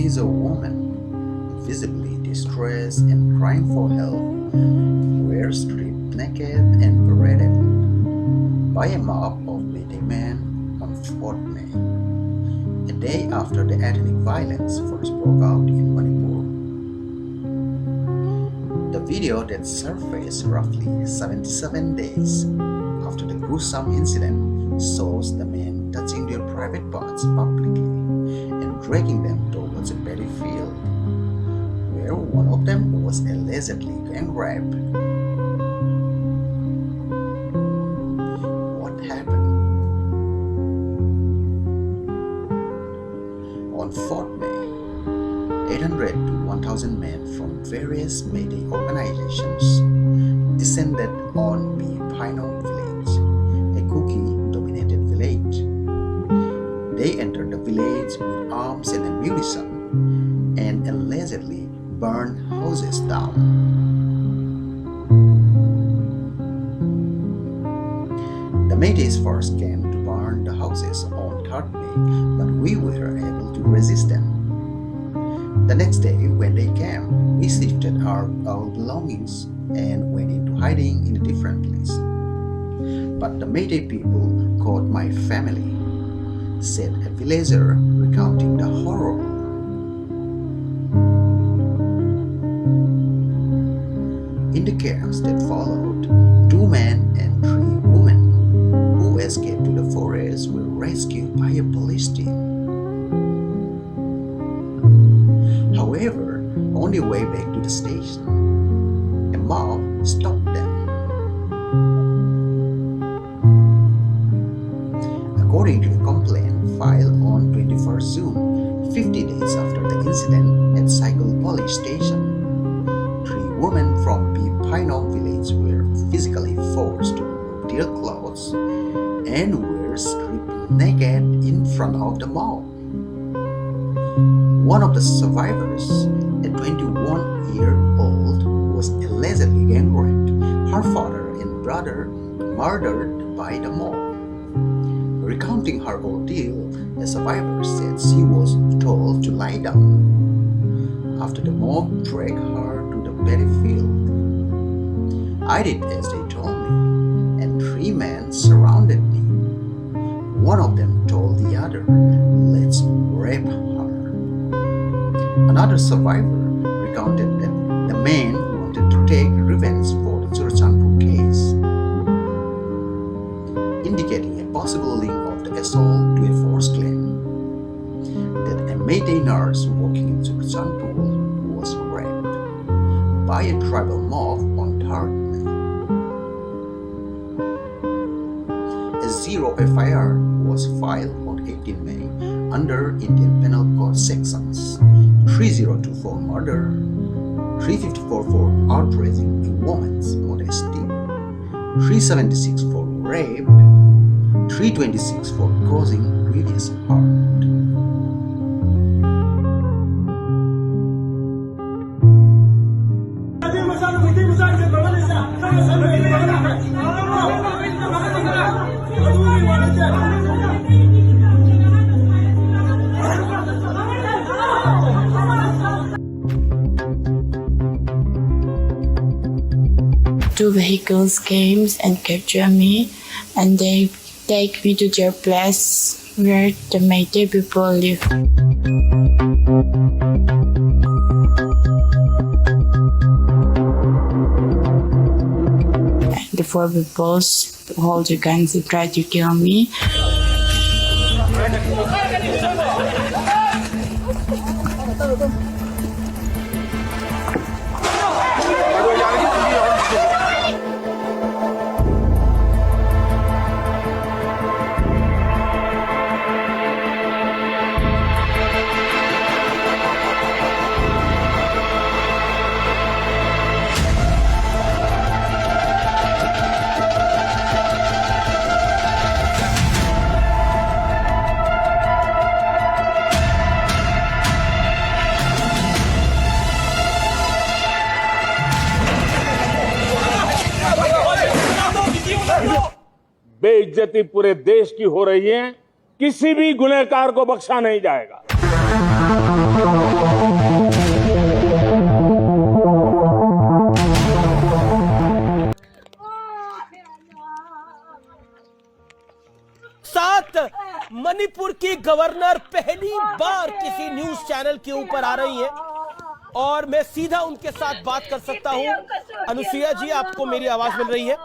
Kuki-Zo woman, visibly distressed and crying for help, were stripped naked and paraded by a mob of Meitei men on 4th May, a day after the ethnic violence first broke out in Manipur. The video that surfaced roughly 77 days after the gruesome incident shows the men touching their private parts publicly and dragging them towards a paddy field, where one of them was allegedly gang raped. What happened? On 4th May, 800 to 1,000 men from various Meitei organizations descended on Biren village, a Kuki-dominated village. They entered the village with arms and ammunition and allegedly burned houses down. The Meiteis first came to burn the houses on 3rd May, but we were able to resist them. The next day, when they came, we shifted our belongings and went into hiding in a different place. But the Meitei people caught my family, said a villager recounting the horror. In the chaos that followed, 2 men and 3 women who escaped to the forest were rescued by a police team. However, on their way back to the station, a mob stopped them. According to the complaint filed on 21st June, 50 days after the incident at Cycle Police Station, 3 women from Biren village were physically forced to remove their clothes and were stripped naked in front of the mob. One of the survivors, a 21-year-old, was allegedly gang raped, her father and brother murdered by the mob. Recounting her ordeal, a survivor said she was told to lie down after the mob dragged her to the paddy field. I did as they told me, and 3 men surrounded me. One of them told the other, "Let's rape her." Another survivor recounted that the men wanted to take revenge for the Nu-le-Tanu case, indicating a possible link of the assault to a false claim that a Meitei nurse working in Nu-le-Tanu was raped by a tribal mob on 3rd May. A 0 FIR was filed on 18 May under Indian Penal Code sections 3024 murder, 354 for outraging a woman's modesty, 376 for rape, 326 for causing grievous harm. Two vehicles came and captured me, and they take me to their place where the Meitei people live. The 4 people hold the guns and try to kill me. बेइज्जती पूरे देश की हो रही है, किसी भी गुनहगार को बख्शा नहीं जाएगा। साथ मणिपुर की गवर्नर पहली बार किसी न्यूज चैनल के ऊपर आ रही हैं और मैं सीधा उनके साथ बात कर सकता हूं। अनुसुईया जी, आपको मेरी आवाज मिल रही है?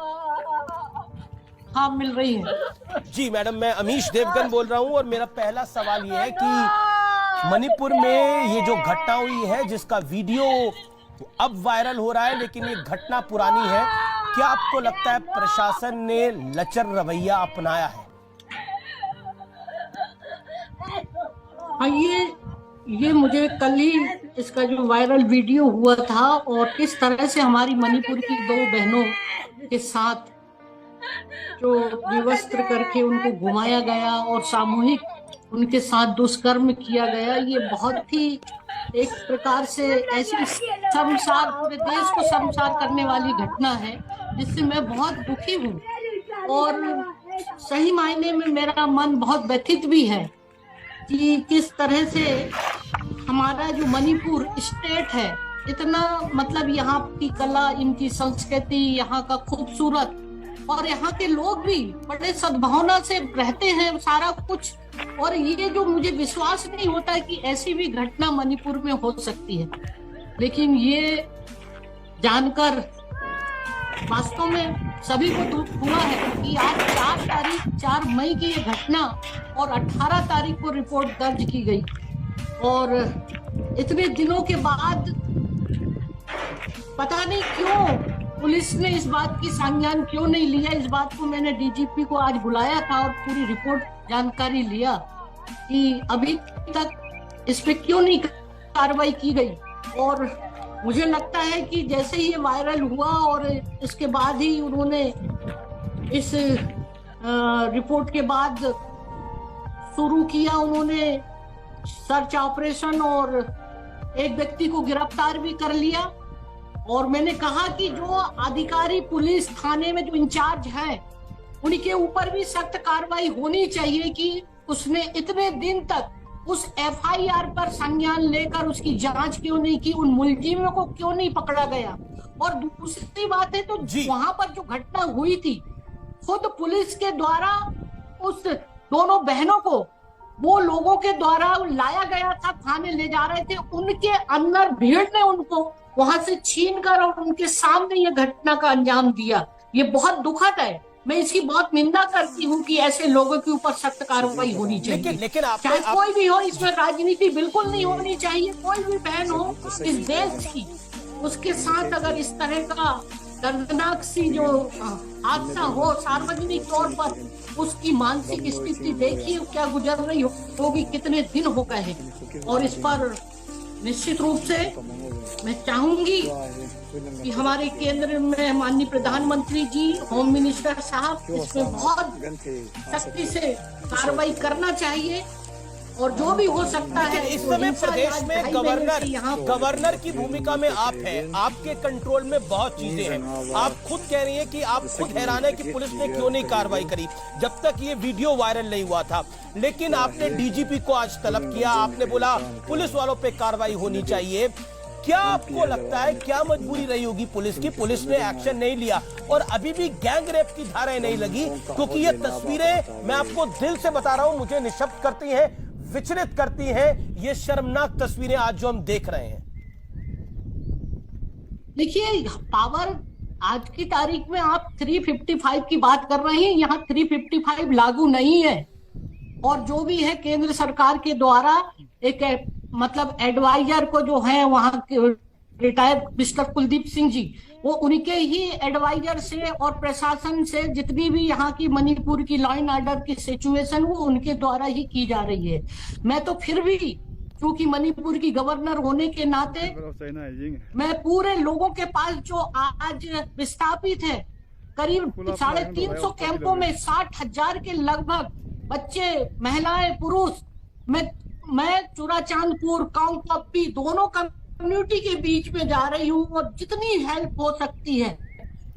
हाँ, मिल रही है जी मैडम, मैं अमीश देवगन बोल रहा हूं और मेरा पहला सवाल यह है कि मणिपुर में ये जो घटना हुई है जिसका वीडियो अब वायरल हो रहा है, लेकिन ये घटना पुरानी है, क्या आपको लगता है प्रशासन ने लचर रवैया अपनाया है? हाँ, ये मुझे कल ही इसका जो वायरल वीडियो हुआ था और किस तरह से हमारी मणिपुर की 2 बहनों के साथ जो विवस्त्र करके उनको घुमाया गया और सामूहिक उनके साथ दुष्कर्म किया गया, ये बहुत ही एक प्रकार से ऐसी शर्मसार, पूरे देश को शर्मसार करने वाली घटना है जिससे मैं बहुत दुखी हूँ और सही मायने में मेरा मन बहुत व्यथित भी है कि किस तरह से हमारा जो मणिपुर स्टेट है, इतना मतलब यहाँ की कला, इनकी संस्कृति, यहाँ का खूबसूरत और यहाँ के लोग भी बड़े सद्भावना से रहते हैं, सारा कुछ। और ये जो मुझे विश्वास नहीं होता कि ऐसी भी घटना मणिपुर में हो सकती है, लेकिन ये जानकर वास्तव में सभी को दुख हुआ है कि आज 4 मई की ये घटना और 18 तारीख को रिपोर्ट दर्ज की गई और इतने दिनों के बाद पता नहीं क्यों पुलिस ने इस बात की संज्ञान क्यों नहीं लिया। इस बात को मैंने डीजीपी को आज बुलाया था और पूरी रिपोर्ट जानकारी लिया कि अभी तक इस पे क्यों नहीं कार्रवाई की गई। और मुझे लगता है कि जैसे ही ये वायरल हुआ और इसके बाद ही उन्होंने इस रिपोर्ट के बाद शुरू किया, उन्होंने सर्च ऑपरेशन और एक व्यक्ति को गिरफ्तार भी कर लिया। और मैंने कहा कि जो अधिकारी पुलिस थाने में जो इंचार्ज है उनके ऊपर भी सख्त कार्रवाई होनी चाहिए कि उसने इतने दिन तक उस एफआईआर पर संज्ञान लेकर उसकी जांच क्यों नहीं की, उन मुलजिमों को क्यों नहीं पकड़ा गया। और दूसरी बात है तो वहां पर जो घटना हुई थी, खुद पुलिस के द्वारा उस दोनों बहनों को वो लोगों के द्वारा लाया गया था, थाने ले जा रहे थे, उनके अंदर भीड़ ने उनको वहां से छीनकर और उनके सामने ये घटना का अंजाम दिया। ये बहुत दुखद है। मैं इसकी बहुत निंदा करती हूँ कि ऐसे लोगों के ऊपर सख्त कार्रवाई होनी चाहिए। लेकिन चाहे कोई भी हो, इसमें राजनीति बिल्कुल नहीं होनी चाहिए। कोई भी बहन हो इस देश की, उसके साथ अगर इस तरह का दर्दनाक सी जो हादसा हो सार्वजनिक तौर पर, उसकी मानसिक स्थिति देखिए क्या गुजर रही होगी, कितने दिन हो गए हैं। और इस पर निश्चित रूप से मैं चाहूंगी कि हमारे केंद्र में माननीय प्रधानमंत्री जी, होम मिनिस्टर साहब इसमें बहुत सख्ती से कार्रवाई करना चाहिए और जो भी हो सकता है। इस समय प्रदेश में गवर्नर की भूमिका में आप हैं, आपके कंट्रोल में बहुत चीजें हैं। आप खुद कह रही हैं कि आप खुद हैरान है कि पुलिस ने क्यों नहीं कार्रवाई करी जब तक ये वीडियो वायरल नहीं हुआ था। लेकिन आपने डीजीपी को आज तलब किया, आपने बोला पुलिस वालों पे कार्रवाई होनी चाहिए। क्या आपको लगता है क्या मजबूरी रही होगी पुलिस की? पुलिस ने एक्शन नहीं लिया और अभी भी गैंग रेप की धाराएं नहीं लगी, क्योंकि ये तस्वीरें मैं आपको दिल से बता रहा हूं, मुझे निशब्द करती हैं, विचलित करती हैं। ये शर्मनाक तस्वीरें आज जो हम देख रहे हैं। देखिए, पावर आज की तारीख में आप 355 की बात कर रहे हैं, यहाँ 355 लागू नहीं है। और जो भी है केंद्र सरकार के द्वारा एक मतलब एडवाइजर को जो है वहां के रिटायर्ड मिस्टर कुलदीप सिंह जी, वो उनके ही एडवाइजर से और प्रशासन से जितनी भी यहाँ की मणिपुर की लॉ एंड ऑर्डर की सिचुएशन वो उनके द्वारा ही की जा रही है। मैं तो फिर भी क्योंकि मणिपुर की गवर्नर होने के नाते मैं पूरे लोगों के पास जो आज विस्थापित है, करीब 350 कैंपों में 60,000 के लगभग बच्चे, महिलाएं, पुरुष, मैं चुराचांदपुर, कांगपप्पी दोनों कम्युनिटी के बीच में जा रही हूँ और जितनी हेल्प हो सकती है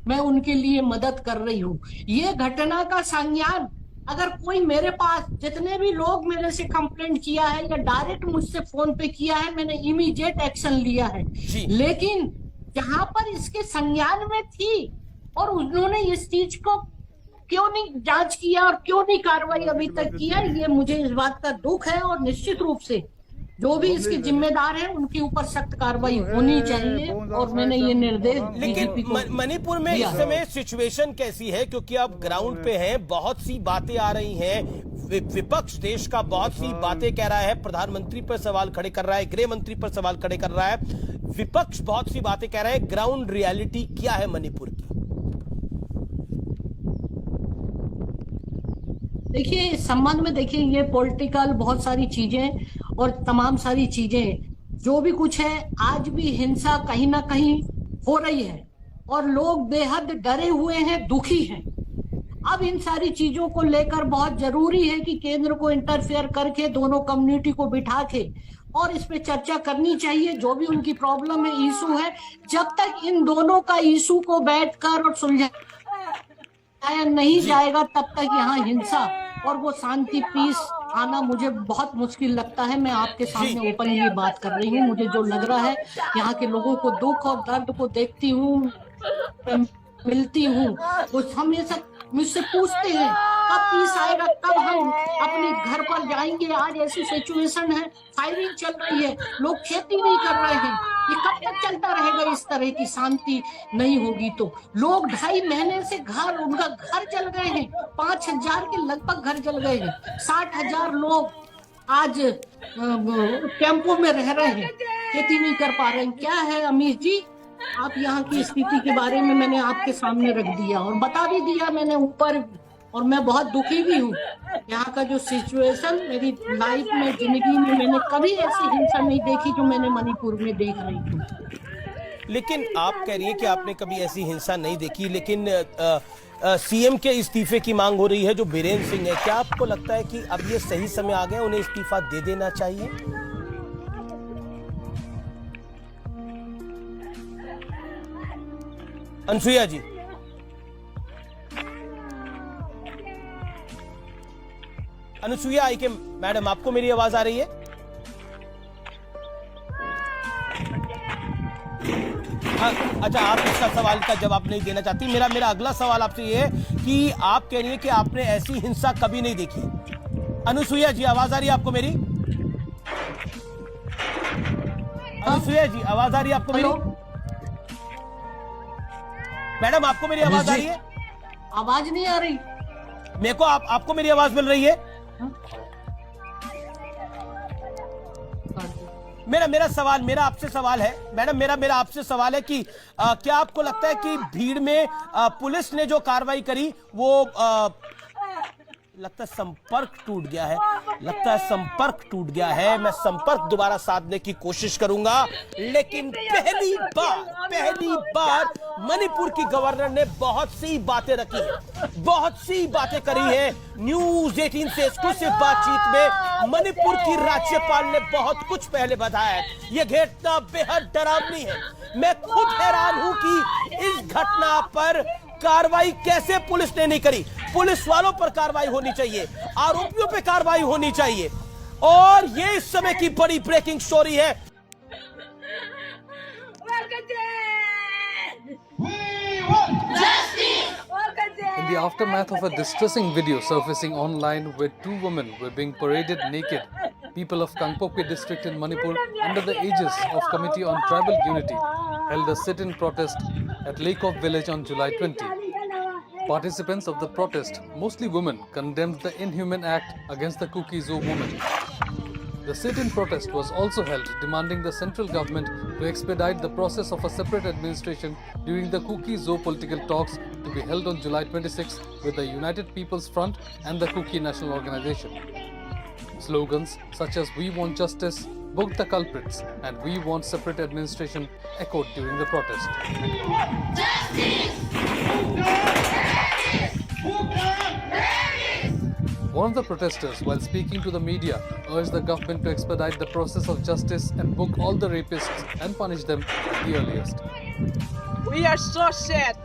मैं उनके लिए मदद कर रही हूँ। ये घटना का संज्ञान अगर कोई मेरे पास, जितने भी लोग मेरे से कंप्लेंट किया है या डायरेक्ट मुझसे फोन पे किया है, मैंने इमीडिएट एक्शन लिया है। लेकिन जहां पर इसके संज्ञान में थी और उन्होंने इस चीज को क्यों नहीं जांच किया और क्यों नहीं कार्रवाई अभी तक किया, ये मुझे इस बात का दुख है। और निश्चित रूप से जो भी इसके जिम्मेदार हैं उनके ऊपर सख्त कार्रवाई होनी चाहिए और मैंने ये निर्देश। लेकिन मणिपुर में इस समय सिचुएशन कैसी है, क्योंकि आप ग्राउंड पे हैं, बहुत सी बातें आ रही हैं, विपक्ष देश का बहुत सी बातें कह रहा है, प्रधानमंत्री पर सवाल खड़े कर रहा है, गृह मंत्री पर सवाल खड़े कर रहा है, विपक्ष बहुत सी बातें कह रहा है, ग्राउंड रियलिटी क्या है मणिपुर की? देखिए, इस संबंध में देखिए, ये पॉलिटिकल बहुत सारी चीजें और तमाम सारी चीजें जो भी कुछ है, आज भी हिंसा कहीं ना कहीं हो रही है और लोग बेहद डरे हुए हैं, दुखी हैं। अब इन सारी चीजों को लेकर बहुत जरूरी है कि केंद्र को इंटरफेयर करके दोनों कम्युनिटी को बिठा के और इस पे चर्चा करनी चाहिए, जो भी उनकी प्रॉब्लम है, इशू है। जब तक इन दोनों का इशू को बैठकर और सुलझाया नहीं जाएगा, तब तक यहाँ हिंसा और वो शांति, पीस आना मुझे बहुत मुश्किल लगता है। मैं आपके सामने ओपनली बात कर रही हूँ। मुझे जो लग रहा है, यहाँ के लोगों को दुख और दर्द को देखती हूँ, मिलती हूँ, वो हमेशा मुझसे पूछते हैं कब पीस आएगा, कब हम अपने घर पर जाएंगे। आज ऐसी सिचुएशन है, फायरिंग चल रही है, लोग खेती नहीं कर रहे हैं। ये कब तक चलता रहेगा? इस तरह की शांति नहीं होगी तो लोग 2.5 महीने से उनका घर जल गए हैं, 5,000 के लगभग घर जल गए हैं, 60,000 लोग आज कैंपों में रह रहे हैं, खेती नहीं कर पा रहे हैं। क्या है अमीश जी, आप यहाँ की स्थिति के बारे में मैंने आपके सामने रख दिया और बता भी दिया मैंने ऊपर, और मैं बहुत दुखी भी हूँ। यहाँ का जो सिचुएशन, मेरी लाइफ में, जिंदगी में मैंने कभी ऐसी हिंसा नहीं देखी जो मैंने मणिपुर में देख रही हूँ। लेकिन आप कह रही हैं कि आपने कभी ऐसी हिंसा नहीं देखी, लेकिन सीएम के इस्तीफे की मांग हो रही है, जो बीरेन सिंह है। क्या आपको लगता है कि अब ये सही समय आ गया, उन्हें इस्तीफा दे देना चाहिए? अनुसुईया जी, अनुसुईया उइके मैडम, आपको मेरी आवाज आ रही है? अच्छा, आप इसका सवाल का जवाब नहीं देना चाहती। मेरा अगला सवाल आपसे ये है कि आप कह रही है कि आपने ऐसी हिंसा कभी नहीं देखी। अनुसुईया जी, आवाज आ रही है आपको मेरी? अनुसुईया जी, आवाज आ रही है आपको मेरी? मैडम, आपको मेरी आवाज आ रही है? आवाज नहीं आ रही मेरे को। आपको मेरी आवाज मिल रही है? मेरा आपसे सवाल है मैडम, मेरा आपसे सवाल है कि क्या आपको लगता है कि भीड़ में पुलिस ने जो कार्रवाई करी वो लगता है संपर्क टूट गया है, मैं संपर्क दोबारा साधने की कोशिश करूंगा। लेकिन पहली बार मणिपुर की गवर्नर ने बहुत सी बातें रखी है, बहुत सी बातें करी है। न्यूज़ 18 से एक्सक्लूसिव बातचीत में मणिपुर की राज्यपाल ने बहुत कुछ पहले बताया है। यह घटना बेहद डरावनी है। मैं खुद हैरान हूं कि इस घटना पर कार्रवाई कैसे पुलिस ने नहीं करी। पुलिस वालों पर कार्रवाई होनी चाहिए, आरोपियों पर कार्रवाई होनी चाहिए। और ये इस समय की बड़ी ब्रेकिंग स्टोरी है। In the aftermath of a distressing video surfacing online where 2 women were being paraded naked, people of Kangpokpi district in Manipur, under the aegis of Committee on Tribal Unity, held a sit-in protest at Lake of Village on July 20. Participants of the protest, mostly women, condemned the inhuman act against the Kuki-Zo women. The sit-in protest was also held demanding the central government to expedite the process of a separate administration during the Kuki-Zo political talks to be held on July 26 with the United People's Front and the Kuki National Organization. Slogans such as "We want justice," "Book the culprits," and "We want separate administration" echoed during the protest. One of the protesters, while speaking to the media, urged the government to expedite the process of justice and book all the rapists and punish them at the earliest. We are so sad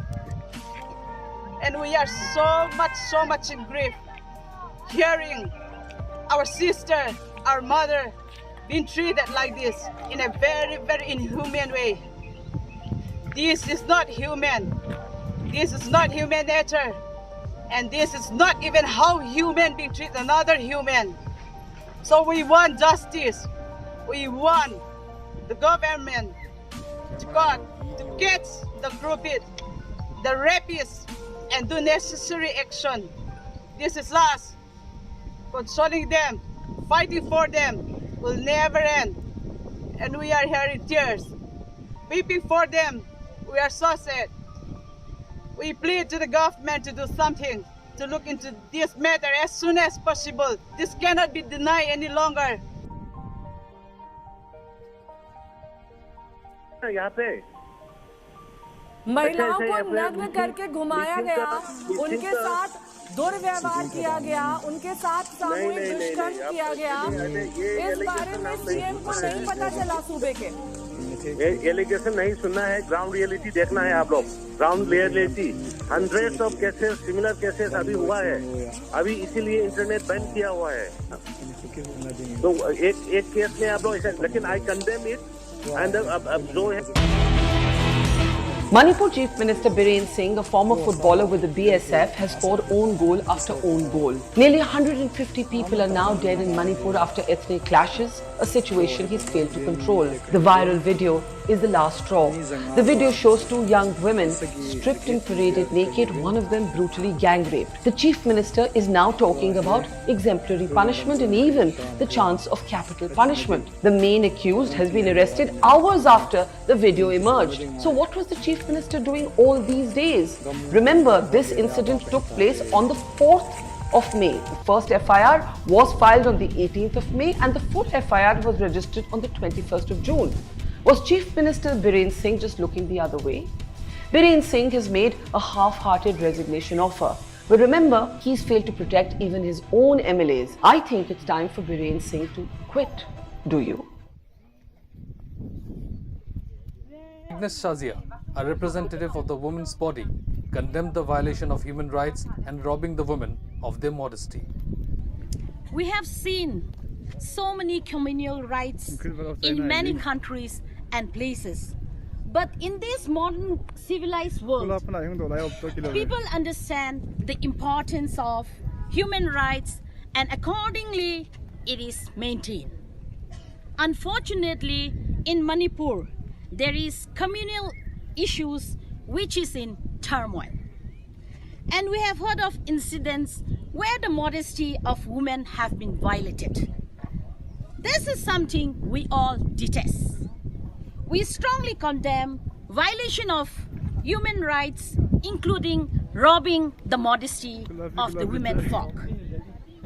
and we are so much in grief hearing our sister, our mother being treated like this in a very, very inhuman way. This is not human. This is not human nature. And this is not even how human being treat another human. So we want justice. We want the government to catch the culprits, the rapists, and do necessary action. This is us. Consoling them, fighting for them will never end. And we are here in tears. Weeping for them, we are so sad. We plead to the government to do something, to look into this matter as soon as possible. This cannot be denied any longer. यहाँ पे महिलाओं को नग्न करके घुमाया गया, उनके साथ दुर्व्यवहार किया गया, उनके साथ सामूहिक दुष्कर्म किया गया। इस बारे में सीएम को नहीं पता चला सूबे के? एलिगेशन नहीं सुनना है, ग्राउंड रियलिटी देखना है आप लोग। Ground reality, hundreds of cases, similar cases अभी हुआ है। अभी इसीलिए इंटरनेट बैन किया हुआ है। तो एक केस में आप लोग, लेकिन आई कंडेम इट एंड अब जो है। Manipur Chief Minister Biren Singh, a former footballer with the BSF, has scored own goal after own goal. Nearly 150 people are now dead in Manipur after ethnic clashes, a situation he's failed to control. The viral video is the last straw. The video shows two young women stripped and paraded naked, one of them brutally gang raped. The Chief Minister is now talking about exemplary punishment and even the chance of capital punishment. The main accused has been arrested hours after the video emerged. So what was the Chief Minister doing all these days? Remember, this incident took place on the 4th of May. The first FIR was filed on the 18th of May and the full FIR was registered on the 21st of June. Was Chief Minister Biren Singh just looking the other way? Biren Singh has made a half-hearted resignation offer. But remember, he's failed to protect even his own MLAs. I think it's time for Biren Singh to quit. Do you? Agnes Shazia, a representative of the women's body, condemned the violation of human rights and robbing the women of their modesty. We have seen so many communal rights in many countries and places. But in this modern civilized world, people understand the importance of human rights and accordingly it is maintained. Unfortunately, in Manipur, there is communal issues which is in turmoil. And we have heard of incidents where the modesty of women have been violated. This is something we all detest. We strongly condemn violation of human rights, including robbing the modesty of the women folk,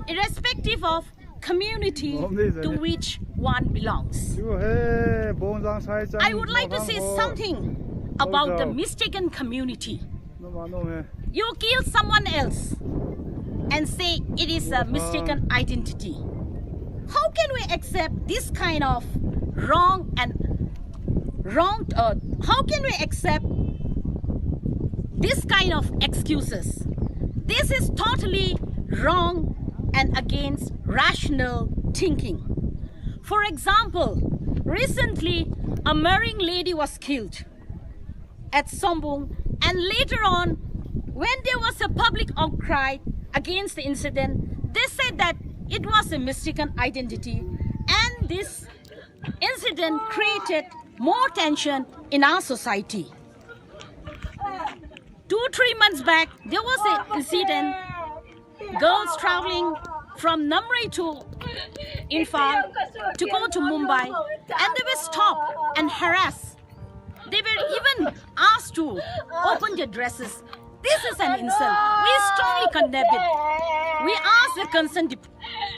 irrespective of community to which one belongs. I would like to say something about the mistaken community. You kill someone else and say it is a mistaken identity. How can we accept this kind of how can we accept this kind of excuses? This is totally wrong and against rational thinking. For example, recently a marrying lady was killed at Sombong, and later on, when there was a public outcry against the incident, they said that it was a mistaken identity, and this incident created more tension in our society. 2-3 months back, there was an incident, girls traveling from Namre to Imphal to go to Mumbai, and they were stopped and harassed. They were even asked to open their dresses. This is an insult. We strongly condemn it. We ask the concerned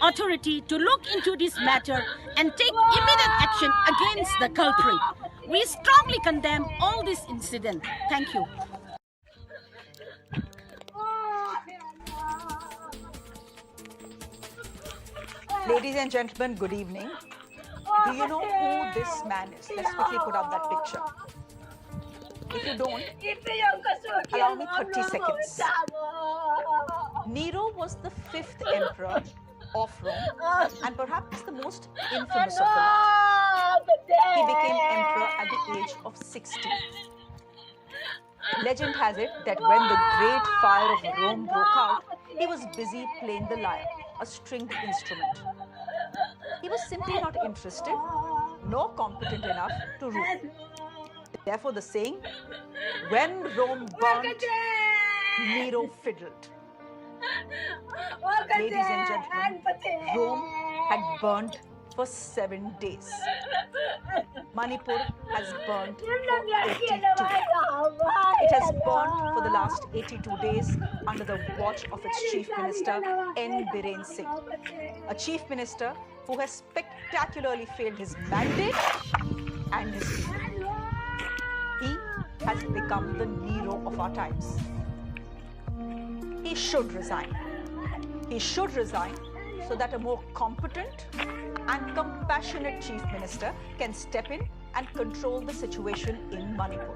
authority to look into this matter and take immediate action against the culprit. We strongly condemn all this incident. Thank you. Ladies and gentlemen, good evening. Do you know who this man is? Let's quickly put up that picture. If you don't, allow me 30 seconds. Nero was the 5th emperor of Rome and perhaps the most infamous of the lot. He became emperor at the age of 60. Legend has it that when the great fire of Rome broke out, he was busy playing the lyre, a stringed instrument. He was simply not interested nor competent enough to rule. Therefore, the saying, when Rome burnt, Nero fiddled. Ladies and gentlemen, Rome had burnt for 7 days. Manipur has burnt for 82. It has burnt for the last 82 days under the watch of its Chief Minister, Biren Singh, a Chief Minister who has spectacularly failed his mandate and his people. He has become the Nero of our times. He should resign. He should resign so that a more competent and compassionate Chief Minister can step in and control the situation in Manipur.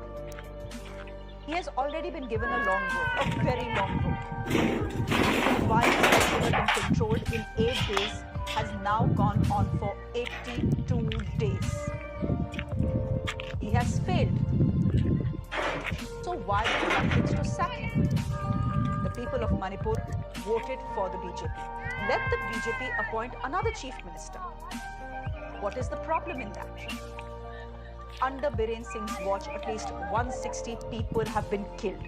He has already been given a long road, a very long road. The violence that should have been controlled in 8 days has now gone on for 82 days. He has failed. So why the reluctance to sack him? The people of Manipur voted for the BJP. Let the BJP appoint another Chief Minister. What is the problem in that? Under Biren Singh's watch, at least 160 people have been killed.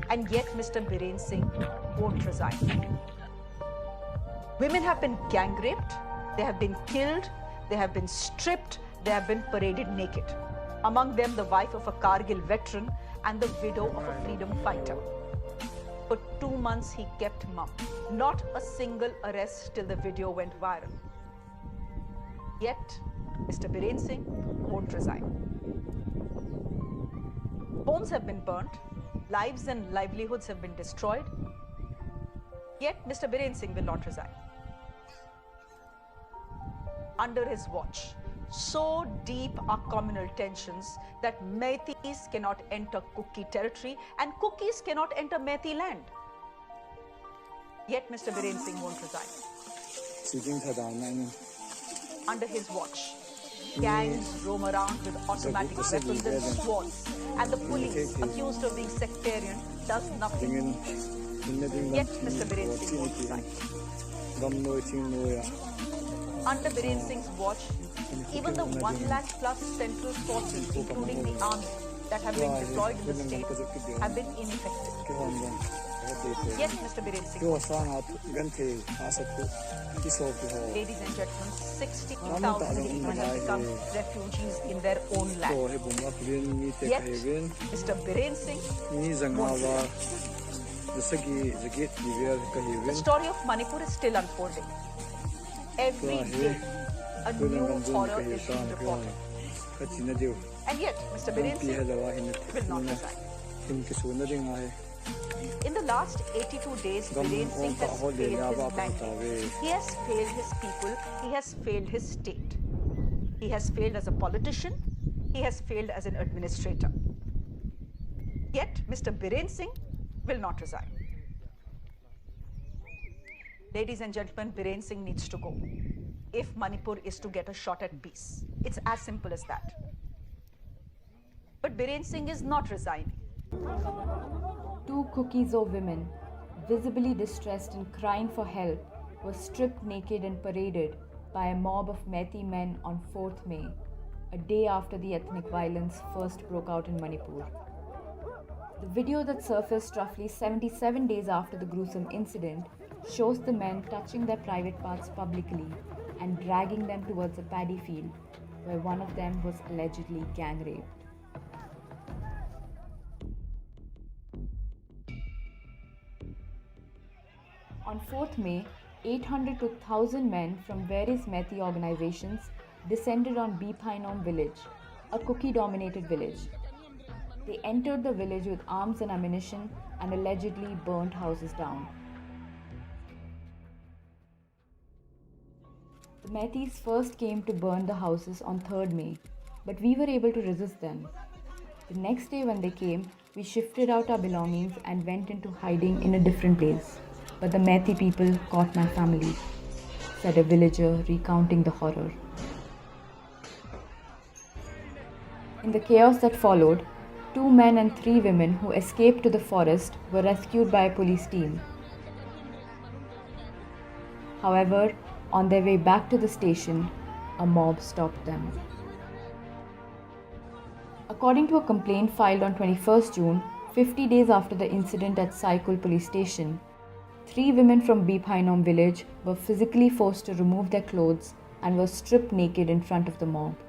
And yet Mr. Biren Singh won't resign. Women have been gang raped, they have been killed, they have been stripped, they have been paraded naked. Among them, the wife of a Kargil veteran and the widow of a freedom fighter. For 2 months, he kept mum. Not a single arrest till the video went viral. Yet, Mr. Biren Singh won't resign. Homes have been burnt, lives and livelihoods have been destroyed. Yet, Mr. Biren Singh will not resign. Under his watch, so deep are communal tensions that Meiteis cannot enter Kuki territory and Kukis cannot enter Meitei land. Yet Mr. Biren Singh won't resign. Under his watch, gangs roam around with automatic weapons and swords, and the police, accused of being sectarian, does nothing. Yet Mr. Biren Singh won't resign. Under Biren Singh's watch, even the 1 lakh plus central forces, including the army, that have been deployed in the state, have been ineffective. Yet Mr. Biren Singh. Ladies and gentlemen, 60,000 people have become refugees in their own land. Yet Mr. Biren Singh won't resign. The story of Manipur is still unfolding. Every day, a new horror is being reported. And yet, Mr. Biren Singh will not resign. In the last 82 days, Biren Singh has failed his mandate. He has failed his people. He has failed his state. He has failed as a politician. He has failed as an administrator. Yet, Mr. Biren Singh will not resign. Ladies and gentlemen, Biren Singh needs to go if Manipur is to get a shot at peace. It's as simple as that. But Biren Singh is not resigning. 2 Kuki-Zo women, visibly distressed and crying for help, were stripped naked and paraded by a mob of Meitei men on 4th May, a day after the ethnic violence first broke out in Manipur. The video that surfaced roughly 77 days after the gruesome incident shows the men touching their private parts publicly and dragging them towards a paddy field where one of them was allegedly gang raped. On 4th May, 800 to 1,000 men from various Meitei organizations descended on Bipainom village, a Kuki-dominated village. They entered the village with arms and ammunition and allegedly burnt houses down. The Meiteis first came to burn the houses on 3rd May, but we were able to resist them. The next day when they came, we shifted out our belongings and went into hiding in a different place. but the Meitei people caught my family," said a villager recounting the horror. In the chaos that followed, 2 men and 3 women who escaped to the forest were rescued by a police team. However, on their way back to the station, a mob stopped them. According to a complaint filed on 21st June, 50 days after the incident at Saikul police station, 3 women from Biphainom village were physically forced to remove their clothes and were stripped naked in front of the mob.